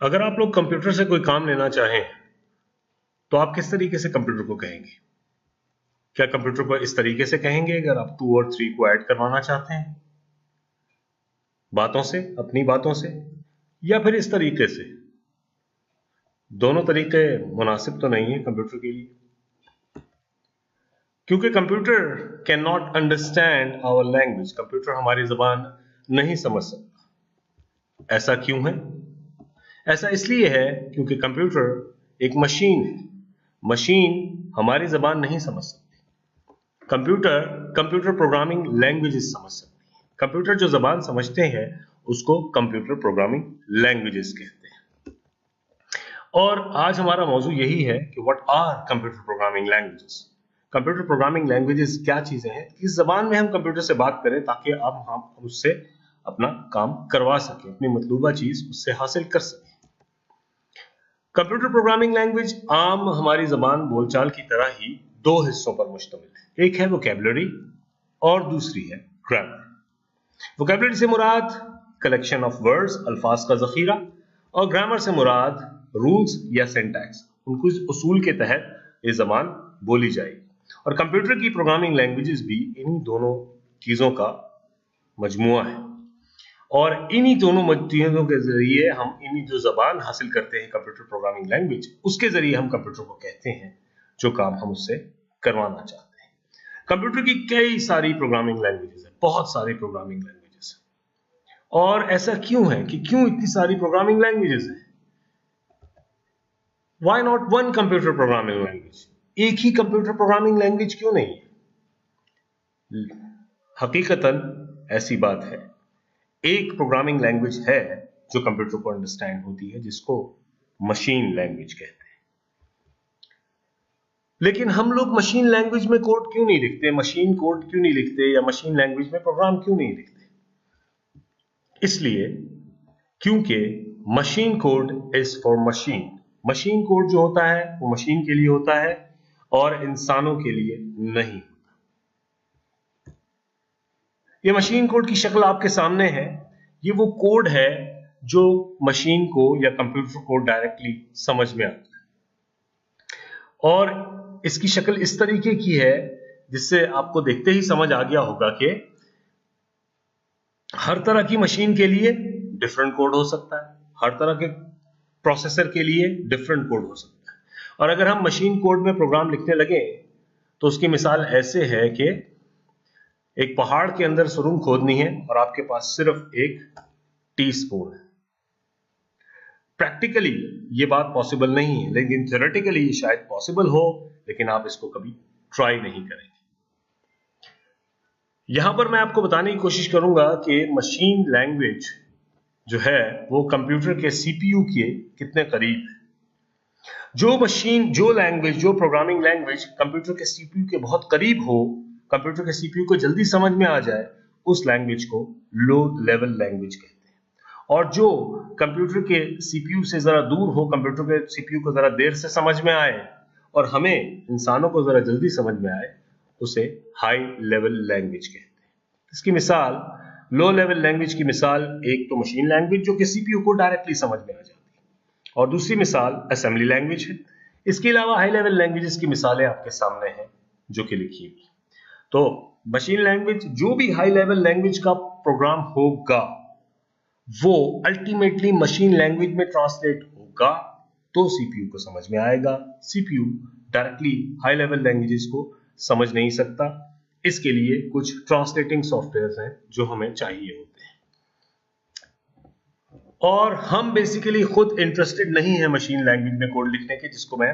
अगर आप लोग कंप्यूटर से कोई काम लेना चाहें तो आप किस तरीके से कंप्यूटर को कहेंगे? क्या कंप्यूटर को इस तरीके से कहेंगे अगर आप 2 और 3 को ऐड करवाना चाहते हैं बातों से, अपनी बातों से, या फिर इस तरीके से? दोनों तरीके मुनासिब तो नहीं है कंप्यूटर के लिए, क्योंकि computer can not understand our language. Computer हमारी जबान नहीं समझ सकता। ऐसा क्यों है? ऐसा इसलिए है क्योंकि कंप्यूटर एक मशीन है। मशीन हमारी जबान नहीं समझ सकती। कंप्यूटर प्रोग्रामिंग लैंग्वेजेस समझ सकती है। कंप्यूटर जो जबान समझते हैं उसको कंप्यूटर प्रोग्रामिंग लैंग्वेजेस कहते हैं। और आज हमारा मौजू यही है कि what are computer programming languages. Computer programming languages क्या चीजें हैं, किस जबान में हम कंप्यूटर से बात करें ताकि अब हम उससे अपना काम करवा सकें, अपनी मतलूबा चीज उससे हासिल कर सकें। कंप्यूटर प्रोग्रामिंग लैंग्वेज आम हमारी जबान बोलचाल की तरह ही दो हिस्सों पर मुश्तमिल है। एक है वोकैबुलरी और दूसरी है ग्रामर। वोकैबुलरी से मुराद कलेक्शन ऑफ वर्ड्स, अल्फाज का जखीरा, और ग्रामर से मुराद रूल्स या सिंटैक्स, उनको उसूल के तहत ये जबान बोली जाएगी। और कंप्यूटर की प्रोग्रामिंग लैंग्वेजेस भी इन्हीं दोनों चीजों का मजमुआ है। और इन्हीं दोनों चीजों के जरिए हम इन्हीं जो जबान हासिल करते हैं कंप्यूटर प्रोग्रामिंग लैंग्वेज, उसके जरिए हम कंप्यूटर को कहते हैं जो काम हम उससे करवाना चाहते हैं। कंप्यूटर की कई सारी प्रोग्रामिंग लैंग्वेजेस है, बहुत सारी प्रोग्रामिंग लैंग्वेजेस है। और ऐसा क्यों है कि क्यों इतनी सारी प्रोग्रामिंग लैंग्वेजेस है? Why not one computer programming language? एक ही कंप्यूटर प्रोग्रामिंग लैंग्वेज क्यों नहीं है? हकीकतन ऐसी बात है, एक प्रोग्रामिंग लैंग्वेज है जो कंप्यूटर को अंडरस्टैंड होती है, जिसको मशीन लैंग्वेज कहते हैं। लेकिन हम लोग मशीन लैंग्वेज में कोड क्यों नहीं लिखते, मशीन कोड क्यों नहीं लिखते, या मशीन लैंग्वेज में प्रोग्राम क्यों नहीं लिखते? इसलिए क्योंकि machine code is for machine. Machine code जो होता है वो मशीन के लिए होता है और इंसानों के लिए नहीं। ये मशीन कोड की शक्ल आपके सामने है। ये वो कोड है जो मशीन को या कंप्यूटर को डायरेक्टली समझ में आता है। और इसकी शक्ल इस तरीके की है जिससे आपको देखते ही समझ आ गया होगा कि हर तरह की मशीन के लिए डिफरेंट कोड हो सकता है, हर तरह के प्रोसेसर के लिए डिफरेंट कोड हो सकता है। और अगर हम मशीन कोड में प्रोग्राम लिखने लगे तो उसकी मिसाल ऐसे है कि एक पहाड़ के अंदर सुरंग खोदनी है और आपके पास सिर्फ एक टी स्पून है। प्रैक्टिकली ये बात पॉसिबल नहीं है, लेकिन थ्योरेटिकली शायद पॉसिबल हो, लेकिन आप इसको कभी ट्राई नहीं करेंगे। यहां पर मैं आपको बताने की कोशिश करूंगा कि मशीन लैंग्वेज जो है वो कंप्यूटर के सीपीयू के कितने करीब है। जो लैंग्वेज, जो प्रोग्रामिंग लैंग्वेज कंप्यूटर के सीपीयू के बहुत करीब हो, कंप्यूटर के सीपीयू को जल्दी समझ में आ जाए, उस लैंग्वेज को लो लेवल लैंग्वेज कहते हैं। और जो कंप्यूटर के सीपीयू से जरा दूर हो, कंप्यूटर के सीपीयू को जरा देर से समझ में आए और हमें इंसानों को जरा जल्दी समझ में आए, उसे हाई लेवल लैंग्वेज कहते हैं। इसकी मिसाल, लो लेवल लैंग्वेज की मिसाल एक तो मशीन लैंग्वेज जो कि सीपीयू को डायरेक्टली समझ में आ जाती है, और दूसरी मिसाल असेंबली लैंग्वेज है। इसके अलावा हाई लेवल लैंग्वेजेस की मिसालें आपके सामने हैं जो कि लिखी हुई। तो मशीन लैंग्वेज, जो भी हाई लेवल लैंग्वेज का प्रोग्राम होगा वो अल्टीमेटली मशीन लैंग्वेज में ट्रांसलेट होगा तो सीपीयू को समझ में आएगा। CPU directly high level languages को समझ नहीं सकता, इसके लिए कुछ ट्रांसलेटिंग सॉफ्टवेयर हैं जो हमें चाहिए होते हैं। और हम बेसिकली खुद इंटरेस्टेड नहीं है मशीन लैंग्वेज में कोड लिखने के, जिसको मैं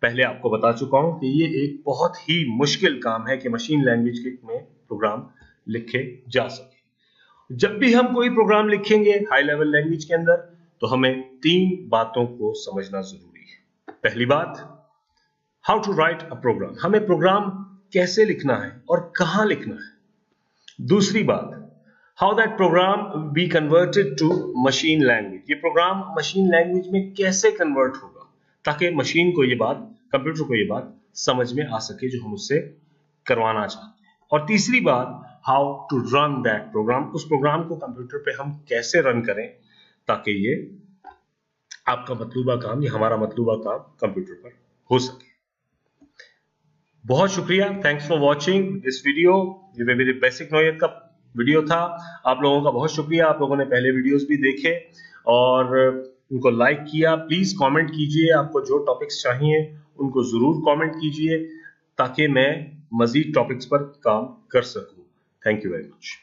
पहले आपको बता चुका हूं कि ये एक बहुत ही मुश्किल काम है कि मशीन लैंग्वेज में प्रोग्राम लिखे जा सके। जब भी हम कोई प्रोग्राम लिखेंगे हाई लेवल लैंग्वेज के अंदर, तो हमें 3 बातों को समझना जरूरी है। पहली बात, how to write a program, हमें प्रोग्राम कैसे लिखना है और कहां लिखना है। दूसरी बात, how that program be converted to machine language, ये प्रोग्राम मशीन लैंग्वेज में कैसे कन्वर्ट होगा ताकि मशीन को ये बात, कंप्यूटर को ये बात समझ में आ सके जो हम उससे करवाना चाहते हैं। और तीसरी बात, how to run that program, उस प्रोग्राम को कंप्यूटर पे हम कैसे रन करें ताकि ये आपका मतलूबा काम या हमारा मतलूबा काम कंप्यूटर पर हो सके। बहुत शुक्रिया, thanks for watching this video. ये मेरे बेसिक नोयत का वीडियो था। आप लोगों का बहुत शुक्रिया, आप लोगों ने पहले वीडियोस भी देखे और उनको लाइक किया। प्लीज कमेंट कीजिए, आपको जो टॉपिक्स चाहिए उनको जरूर कमेंट कीजिए ताकि मैं मजीद टॉपिक्स पर काम कर सकूं। Thank you very much.